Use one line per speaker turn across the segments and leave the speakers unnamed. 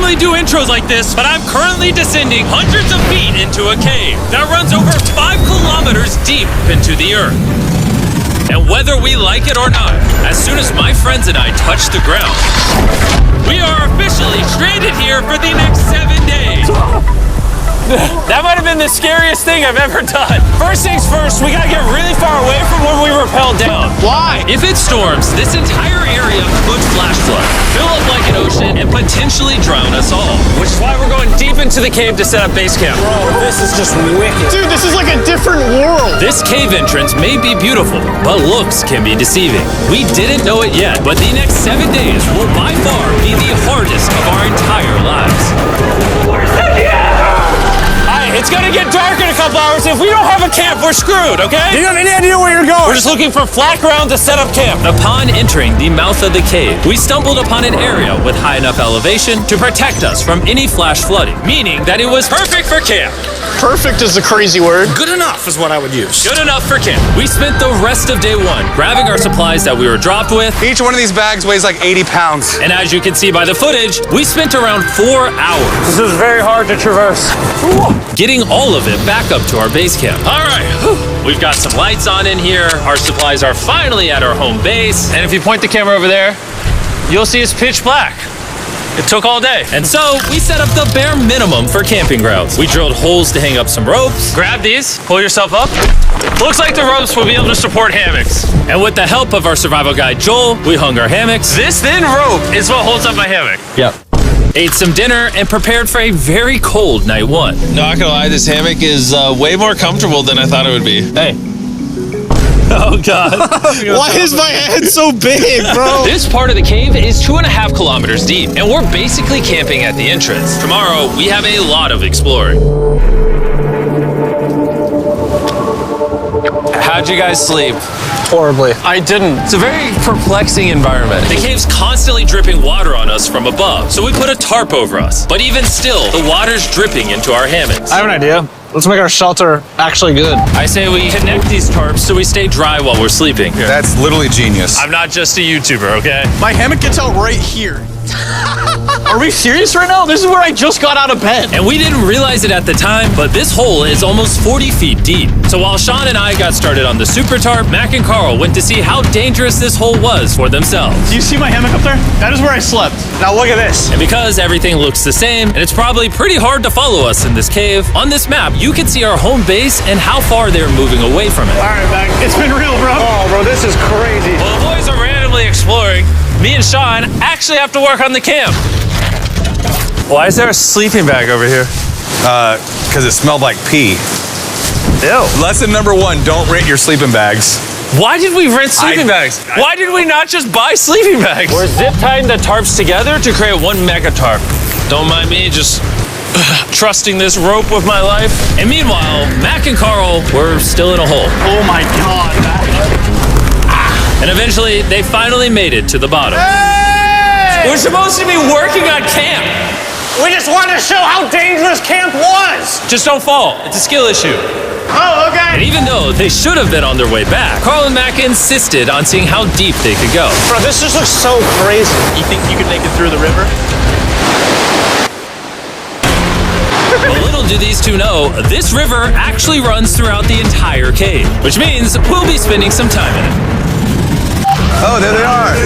normally do intros like this, but I'm currently descending hundreds of feet into a cave that runs over 5 kilometers deep into the earth. And whether we like it or not, as soon as my friends and I touch the ground, we are officially stranded here for the next 7 days. That might have been the scariest thing I've ever done. First things first, we gotta get really far away from where we rappelled down. Why? If it storms, this entire area could flash flood, fill up like an ocean, and potentially drown us all. Which is why we're going deep into the cave to set up base camp.
Bro, this is just wicked. Dude, this is like a different world.
This cave entrance may be beautiful, but looks can be deceiving. We didn't know it yet, but the next 7 days will by far be the hardest of our entire lives. Where's the camp? It's gonna get dark in a couple hours. If we don't have a camp, we're screwed, okay?
Do you have any idea where you're going?
We're just looking for flat ground to set up camp. Upon entering the mouth of the cave, we stumbled upon an area with high enough elevation to protect us from any flash flooding, meaning that it was perfect for camp.
Perfect is the crazy word. Good enough is what I would use.
Good enough for camp. We spent the rest of day one grabbing our supplies that we were dropped with.
Each one of these bags weighs like 80 pounds.
And as you can see by the footage, we spent around 4 hours.
This is very hard to traverse.
Getting all of it back up to our base camp. All right, we've got some lights on in here. Our supplies are finally at our home base. And if you point the camera over there, you'll see it's pitch black. It took all day. And so we set up the bare minimum for camping grounds. We drilled holes to hang up some ropes. Grab these, pull yourself up. Looks like the ropes will be able to support hammocks. And with the help of our survival guide, Joel, we hung our hammocks. This thin rope is what holds up my hammock. Yep. Ate some dinner and prepared for a very cold night one.
Not gonna lie, this hammock is way more comfortable than I thought it would be.
Hey. Oh, God.
Why is my head so big, bro?
This part of the cave is 2.5 kilometers deep, and we're basically camping at the entrance. Tomorrow, we have a lot of exploring. How'd you guys sleep?
Horribly. I didn't.
It's a very perplexing environment. The cave's constantly dripping water on us from above, so we put a tarp over us. But even still, the water's dripping into our hammocks.
I have an idea. Let's make our shelter actually good.
I say we connect these tarps so we stay dry while we're sleeping. Here.
That's literally genius.
I'm not just a YouTuber, okay?
My hammock gets out right here. Are we serious right now? This is where I just got out of bed.
And we didn't realize it at the time, but this hole is almost 40 feet deep. So while Sean and I got started on the super tarp, Mac and Carl went to see how dangerous this hole was for themselves.
Do you see my hammock up there? That is where I slept. Now look at this.
And because everything looks the same, and it's probably pretty hard to follow us in this cave, on this map, you can see our home base and how far they're moving away from it.
All right, Mac. It's been real, bro. Oh, bro, this is crazy.
While the boys are randomly exploring, me and Sean actually have to work on the camp. Why is there a sleeping bag over here?
Because it smelled like pee.
Ew.
Lesson number 1, don't rent your sleeping bags.
Why did we rent sleeping bags? Why did we not just buy sleeping bags? We're zip tying the tarps together to create one mega tarp. Don't mind me, just trusting this rope with my life. And meanwhile, Mac and Carl were still in a hole.
Oh my God, Mac.
And eventually, they finally made it to the bottom.
Hey!
We're supposed to be working on camp.
We just wanted to show how dangerous camp was.
Just don't fall. It's a skill issue.
Oh, okay.
And even though they should have been on their way back, Carl and Mac insisted on seeing how deep they could go.
Bro, this just looks so crazy.
You think you could make it through the river?
Well, little do these two know, this river actually runs throughout the entire cave, which means we'll be spending some time in it.
Oh, there they are.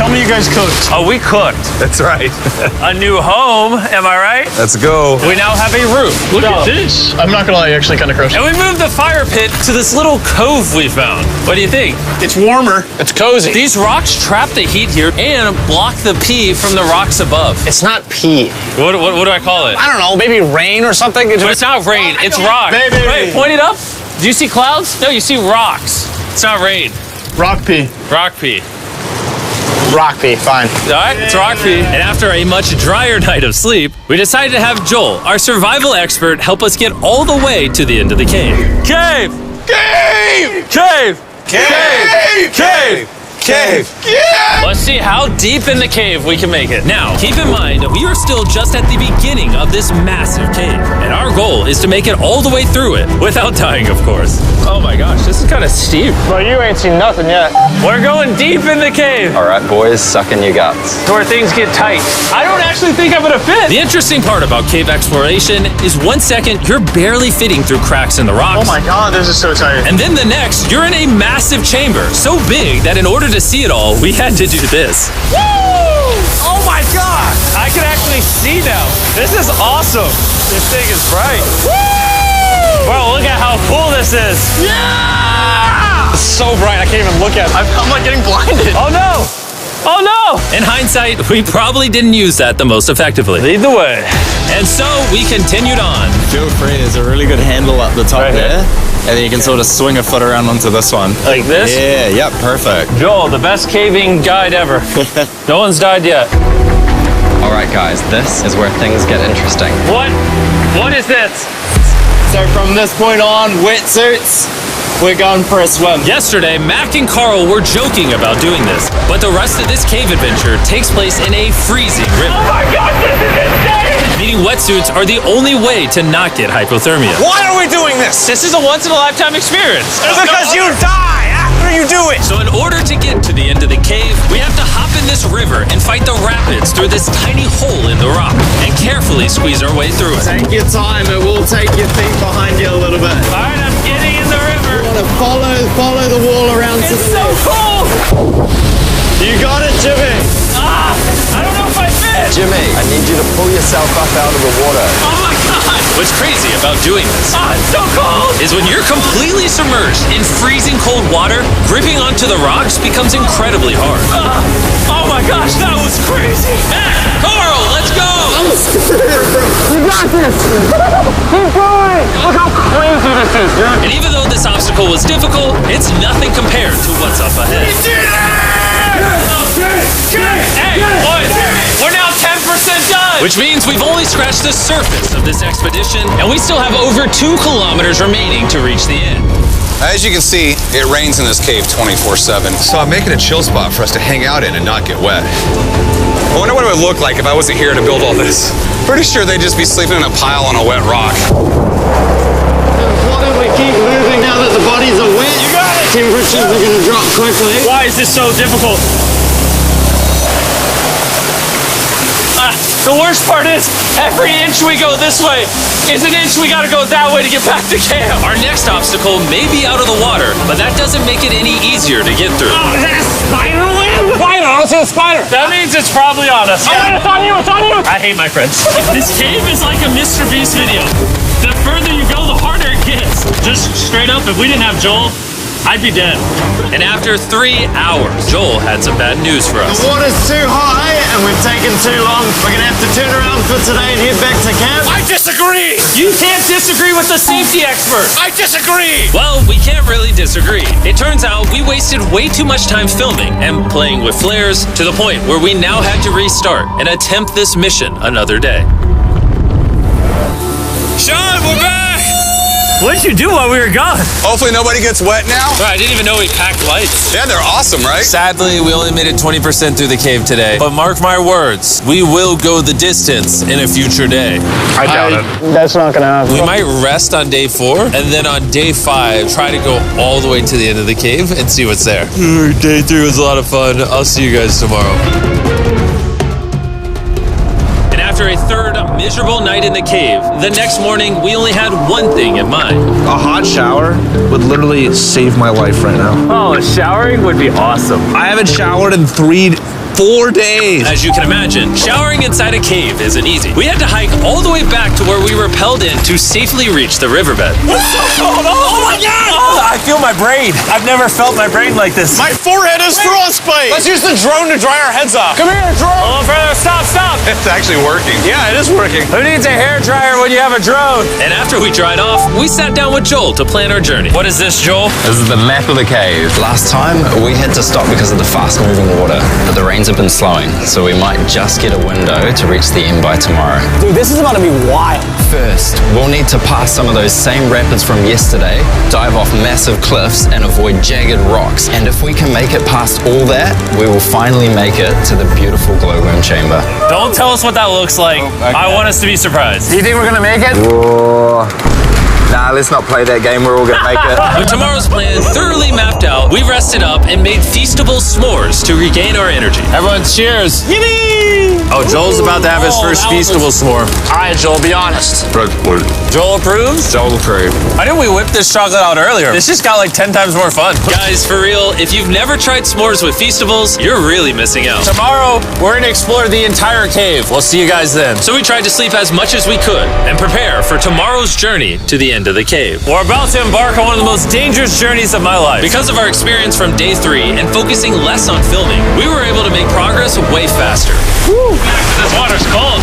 Tell me you guys cooked.
Oh, we cooked.
That's right.
A new home, am I right?
Let's go.
We now have a roof.
Look at this. I'm not gonna lie, actually kind of gross.
And we moved the fire pit to this little cove we found. What do you think?
It's warmer. It's cozy.
These rocks trap the heat here and block the pee from the rocks above.
It's not pee.
What do I call it?
I don't know, maybe rain or something.
But it's not rain, it's rock.
Baby.
Wait, point it up. Do you see clouds? No, you see rocks. It's not rain.
Rock pee.
Rock pee.
Rock pee, fine.
All right, it's rock pee. And after a much drier night of sleep, we decided to have Joel, our survival expert, help us get all the way to the end of the cave. Cave!
Cave!
Cave!
Cave! Cave! Cave!
Let's see how deep in the cave we can make it. Now, keep in mind, we are still just at the beginning of this massive cave, and our goal is to make it all the way through it, without dying, of course. Oh my gosh, this is kind of steep.
Well, you ain't seen nothing yet.
We're going deep in the cave.
All right, boys, suck in your guts.
To where things get tight. I don't actually think I'm gonna fit.
The interesting part about cave exploration is 1 second, you're barely fitting through cracks in the rocks.
Oh my God, this is so tight.
And then the next, you're in a massive chamber, so big that in order to see it all, we had to do this.
Woo! Oh my God! I can actually see now. This is awesome. This thing is bright. Woo! Bro, look at how cool this is. Yeah! It's so bright, I can't even look at it. I'm like getting blinded. Oh no! Oh no!
In hindsight, we probably didn't use that the most effectively.
Lead the way.
And so we continued on.
Feel free, there's a really good handle up the top
Right
there. And then you can sort of swing a foot around onto this one.
Like this?
Yeah, yep, perfect.
Joel, the best caving guide ever. No one's died yet.
All right, guys, this is where things get interesting.
What? What is this?
So from this point on, wetsuits, we're going for a swim.
Yesterday, Mac and Carl were joking about doing this, but the rest of this cave adventure takes place in a freezing river.
Oh my God, this is insane!
Needing wetsuits are the only way to not get hypothermia.
Why are we doing this?
This is a once-in-a-lifetime experience.
Because you die after you do it!
So in order to get to the end of the cave, we have to hop in this river and fight the rapids through this tiny hole in the rock and carefully squeeze our way through it.
Take your time, it will take your feet behind you a little bit.
All right, I'm getting in the river.
Follow the wall around to
It's
the
so
left.
cool!
You got it, Jimmy.
Ah, I don't know if I fit.
Jimmy, I need you to pull yourself up out of the water.
Oh my God!
What's crazy about doing this
Ah, it's so cold!
is when you're completely submerged in freezing cold water, gripping onto the rocks becomes incredibly hard.
Ah, oh my gosh, that was crazy!
Mac, Carl, let's go!
Keep going! Look how crazy this is, dude!
And even though this obstacle was difficult, it's nothing compared to what's up ahead.
Hey, boys, we're now 10% done!
Which means we've only scratched the surface of this expedition, and we still have over 2 kilometers remaining to reach the end.
As you can see, it rains in this cave 24/7. So I'm making a chill spot for us to hang out in and not get wet. I wonder what it would look like if I wasn't here to build all this. Pretty sure they'd just be sleeping in a pile on a wet rock.
Why don't we keep moving now that the bodies are wet? You got it! Temperatures are going to drop quickly.
Why is this so difficult? The worst part is, every inch we go this way is an inch we gotta go that way to get back to camp.
Our next obstacle may be out of the water, but that doesn't make it any easier to get through.
Oh, is that a spider web? Spider, I don't see a spider. That means it's probably on us. Yeah. It's on you, it's on you. I hate my friends. This cave is like a Mr. Beast video. The further you go, the harder it gets. Just straight up, if we didn't have Joel, I'd be dead.
And after 3 hours, Joel had some bad news for us.
The water's too high and we've taken too long. We're going to have to turn around for today and head back to camp.
I disagree!
You can't disagree with the safety expert.
I disagree!
Well, we can't really disagree. It turns out we wasted way too much time filming and playing with flares to the point where we now had to restart and attempt this mission another day.
Sean, we're back!
What did you do while we were gone?
Hopefully nobody gets wet now.
I didn't even know we packed lights.
Yeah, they're awesome, right?
Sadly, we only made it 20% through the cave today. But mark my words, we will go the distance in a future day.
I doubt it.
That's not going to happen.
We might rest on day 4, and then on day 5, try to go all the way to the end of the cave and see what's there. Day 3 was a lot of fun. I'll see you guys tomorrow.
And after a third miserable night in the cave, the next morning we only had one thing in mind.
A hot shower would literally save my life right now.
Oh, showering would be awesome.
I haven't showered in 4 days.
As you can imagine, showering inside a cave isn't easy. We had to hike all the way back to where we rappelled in to safely reach the riverbed.
Oh my God! I feel my brain. I've never felt my brain like this.
My forehead is frostbite! Let's use the drone to dry our heads off.
Come here, drone. A little further. Stop, stop.
It's actually working. Yeah, it is working.
Who needs a hair dryer when you have a drone?
And after we dried off, we sat down with Joel to plan our journey.
What is this, Joel?
This is the map of the cave. Last time, we had to stop because of the fast-moving water, but the rains have been slowing, so we might just get a window to reach the end by tomorrow.
Dude, this is about to be wild.
First, we'll need to pass some of those same rapids from yesterday, dive off massive cliffs, and avoid jagged rocks. And if we can make it past all that, we will finally make it to the beautiful glowworm chamber.
Don't tell us what that looks like. I want us to be surprised.
Do you think we're gonna make it? Whoa. Nah, let's not play that game. We're all gonna make it.
With tomorrow's plan thoroughly mapped out, we rested up and made feastable s'mores to regain our energy.
Everyone, cheers.
Yippee!
Oh, Joel's about to have his first feastable s'more.
All right, Joel, be honest.
Joel approves?
Joel approved.
Why didn't we whip this chocolate out earlier? This just got like 10 times more fun.
Guys, for real, if you've never tried s'mores with feastables, you're really missing out.
Tomorrow, we're gonna explore the entire cave. We'll see you guys then.
So we tried to sleep as much as we could and prepare for tomorrow's journey to the end of the cave.
We're about to embark on one of the most dangerous journeys of my life.
Because of our experience from day 3 and focusing less on filming, we were able to make progress way faster.
Woo! This water's cold.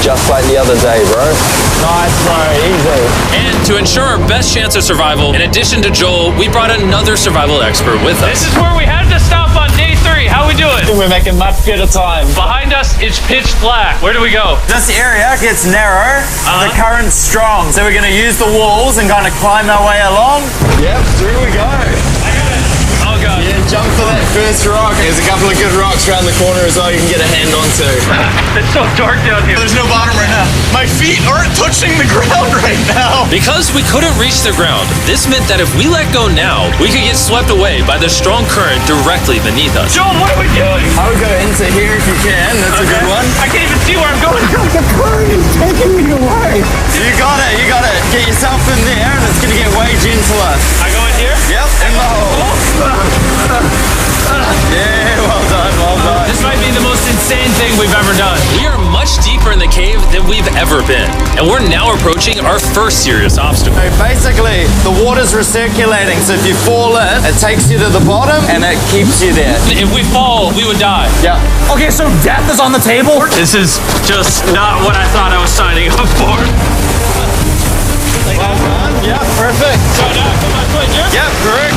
Just like the other day, bro. Nice, bro. Easy.
And to ensure our best chance of survival, in addition to Joel, we brought another survival expert with us.
This is where we had to stop on day 3. How we doing?
We're making much better time.
Behind us, it's pitch black. Where do we go?
This area gets narrow, the current's strong, so we're gonna use the walls and kind of climb our way along. Yep, through we go.
Oh, God.
Yeah, jump for that first rock. There's a couple of good rocks around the corner as well you can get a hand onto.
It's so dark down here.
There's no bottom right now. My feet aren't touching the ground right now.
Because we couldn't reach the ground, this meant that if we let go now, we could get swept away by the strong current directly beneath us.
Joel, what are we doing?
I would go into here if you can. That's a good one.
I can't even see where I'm going.
The current is taking me away. You got it. You got it. Get yourself in there and it's going to get way gentler.
I go in here?
Yep, in the hole. Yeah, well done, well done.
This might be the most insane thing we've ever done. We are much deeper in the cave than we've ever been, and we're now approaching our first serious obstacle.
So basically, the water's recirculating, so if you fall in, it takes you to the bottom and it keeps you there.
If we fall, we would die.
Yeah.
Okay, so death is on the table? This is just not what I thought I was signing up for.
Well done. Yeah, perfect.
So now I put my foot here?
Yep, correct.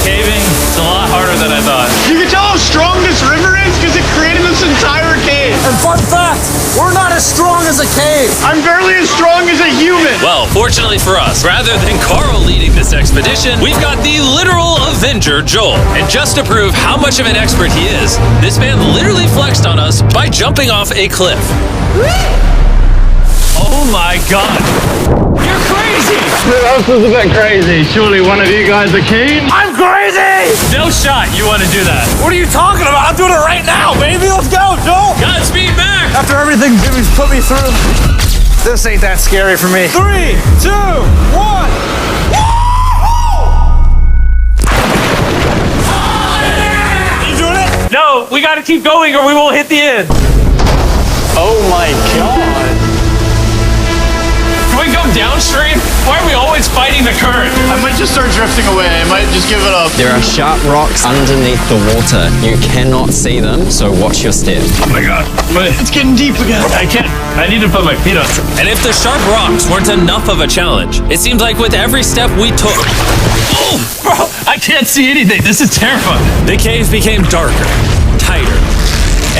Caving is a lot harder than I thought.
You can tell how strong this river is because it created this entire cave.
And fun fact, we're not as strong as a cave.
I'm barely as strong as a human.
Well, fortunately for us, rather than Carl leading this expedition, we've got the literal Avenger, Joel. And just to prove how much of an expert he is, this man literally flexed on us by jumping off a cliff.
Oh my God. You're crazy.
This is a bit crazy. Surely one of you guys are keen?
I'm crazy. No shot you want to do that. What are you talking about? I'm doing it right now, baby. Let's go, Joel.
Godspeed, Mac!
After everything Jimmy's put me through, this ain't that scary for me. 3, 2, 1. You doing it? No, we gotta keep going or we won't hit the end.
Oh my God.
Can we go downstream? Why are we always fighting the current?
I might just start drifting away. I might just give it up.
There are sharp rocks underneath the water. You cannot see them, so watch your step.
Oh my God.
It's getting deep again.
I can't. I need to put my feet on.
And if the sharp rocks weren't enough of a challenge, it seems like with every step we took...
Oh, bro, I can't see anything. This is terrifying.
The cave became darker, tighter,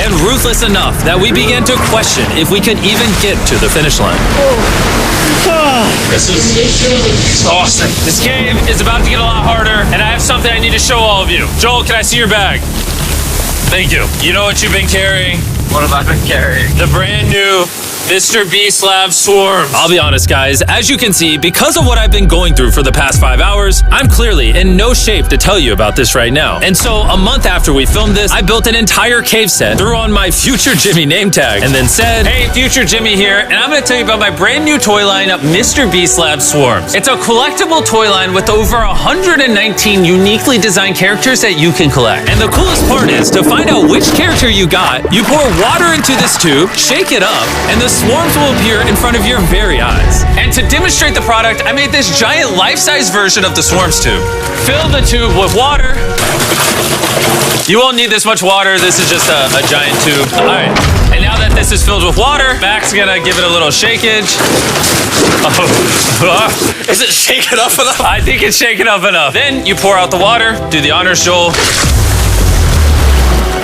and ruthless enough that we began to question if we could even get to the finish line.
This is exhausting. This cave is about to get a lot harder, and I have something I need to show all of you. Joel, can I see your bag? Thank you. You know what you've been carrying?
What have I been carrying?
The brand new Mr. Beast Lab Swarms.
I'll be honest, guys, as you can see, because of what I've been going through for the past 5 hours, I'm clearly in no shape to tell you about this right now. And so, a month after we filmed this, I built an entire cave set, threw on my Future Jimmy name tag, and then said, hey, Future Jimmy here, and I'm gonna tell you about my brand new toy line, Mr. Beast Lab Swarms. It's a collectible toy line with over 119 uniquely designed characters that you can collect. And the coolest part is, to find out which character you got, you pour water into this tube, shake it up, and the swarms will appear in front of your very eyes. And to demonstrate the product, I made this giant life-size version of the swarms tube. Fill the tube with water. You won't need this much water. This is just a giant tube. All right. And now that this is filled with water, Mac's gonna give it a little shakeage. Oh. Is it shaken up enough? I think it's shaken up enough. Then you pour out the water. Do the honors, Joel.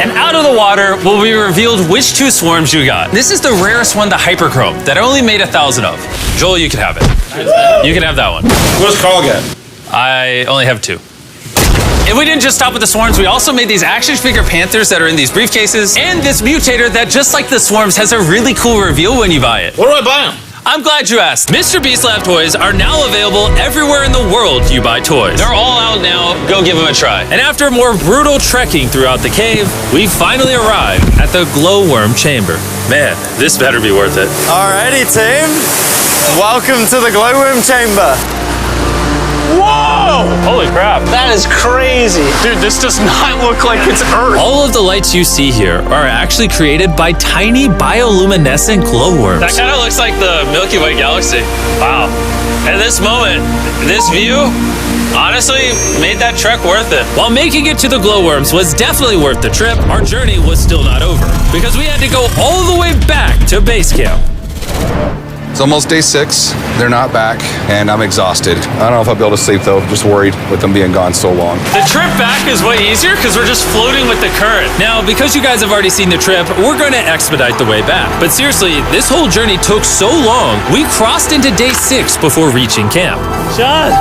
And out of the water will be revealed which 2 swarms you got. This is the rarest one, the hyperchrome, that I only made 1,000 of. Joel, you can have it. You can have that one.
What does Carl get?
I only have 2. And we didn't just stop with the swarms, we also made these action figure panthers that are in these briefcases, and this mutator that, just like the swarms, has a really cool reveal when you buy it.
Where do I buy them?
I'm glad you asked. Mr. Beast Lab toys are now available everywhere in the world you buy toys. They're all out now. Go give them a try. And after more brutal trekking throughout the cave, we finally arrived at the glowworm chamber. Man, this better be worth it.
Alrighty, team. Welcome to the glowworm chamber.
Whoa!
Holy crap.
That is crazy. Dude, this does not look like it's Earth.
All of the lights you see here are actually created by tiny bioluminescent glowworms. That kind of looks like the Milky Way galaxy. Wow. At this moment, this view honestly made that trek worth it. While making it to the glowworms was definitely worth the trip, our journey was still not over because we had to go all the way back to base camp.
It's almost day 6. They're not back, and I'm exhausted. I don't know if I'll be able to sleep, though. I'm just worried with them being gone so long.
The trip back is way easier because we're just floating with the current. Now, because you guys have already seen the trip, we're going to expedite the way back. But seriously, this whole journey took so long, we crossed into day 6 before reaching camp.
John.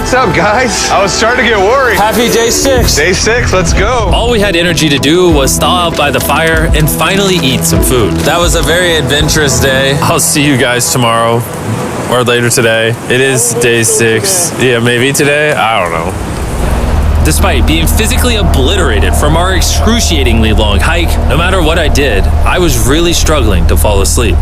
What's up, guys? I was starting to get worried.
Happy day 6.
Day 6, let's go.
All we had energy to do was thaw out by the fire and finally eat some food. That was a very adventurous day. I'll see you guys tomorrow or later today. It is day 6. Yeah, maybe today. I don't know. Despite being physically obliterated from our excruciatingly long hike, no matter what I did, I was really struggling to fall asleep.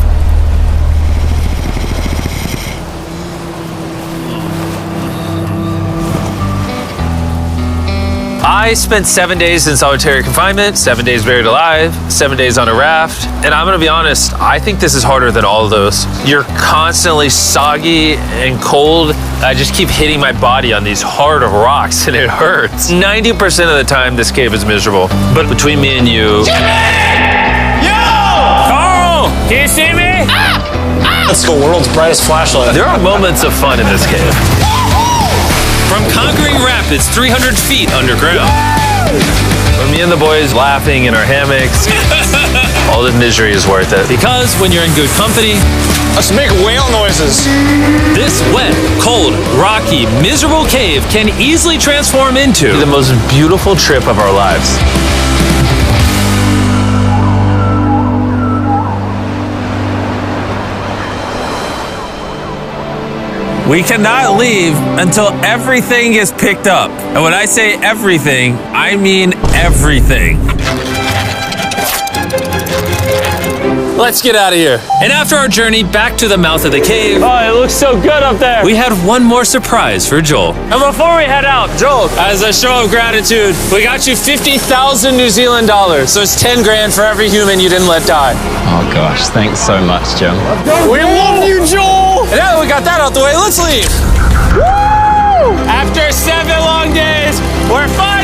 I spent 7 days in solitary confinement, 7 days buried alive, 7 days on a raft, and I'm gonna be honest, I think this is harder than all of those. You're constantly soggy and cold. I just keep hitting my body on these hard rocks and it hurts. 90% of the time, this cave is miserable. But between me and you...
Jimmy! Yo!
Carl! Can you see me?
That's the world's brightest flashlight.
There are moments of fun in this cave. From conquering rapids 300 feet underground. From me and the boys laughing in our hammocks. All the misery is worth it. Because when you're in good company,
Let's make whale noises.
this wet, cold, rocky, miserable cave can easily transform into the most beautiful trip of our lives. We cannot leave until everything is picked up. And when I say everything, I mean everything. Let's get out of here. And after our journey back to the mouth of the cave,
Oh, it looks so good up there.
we had one more surprise for Joel.
And before we head out, Joel, as a show of gratitude, we got you 50,000 New Zealand dollars. So it's 10 grand for every human you didn't let die.
Oh gosh, thanks so much, Jim.
We love you, Joel.
And now that we got that out the way, let's leave.
Woo! After 7 long days, we're finally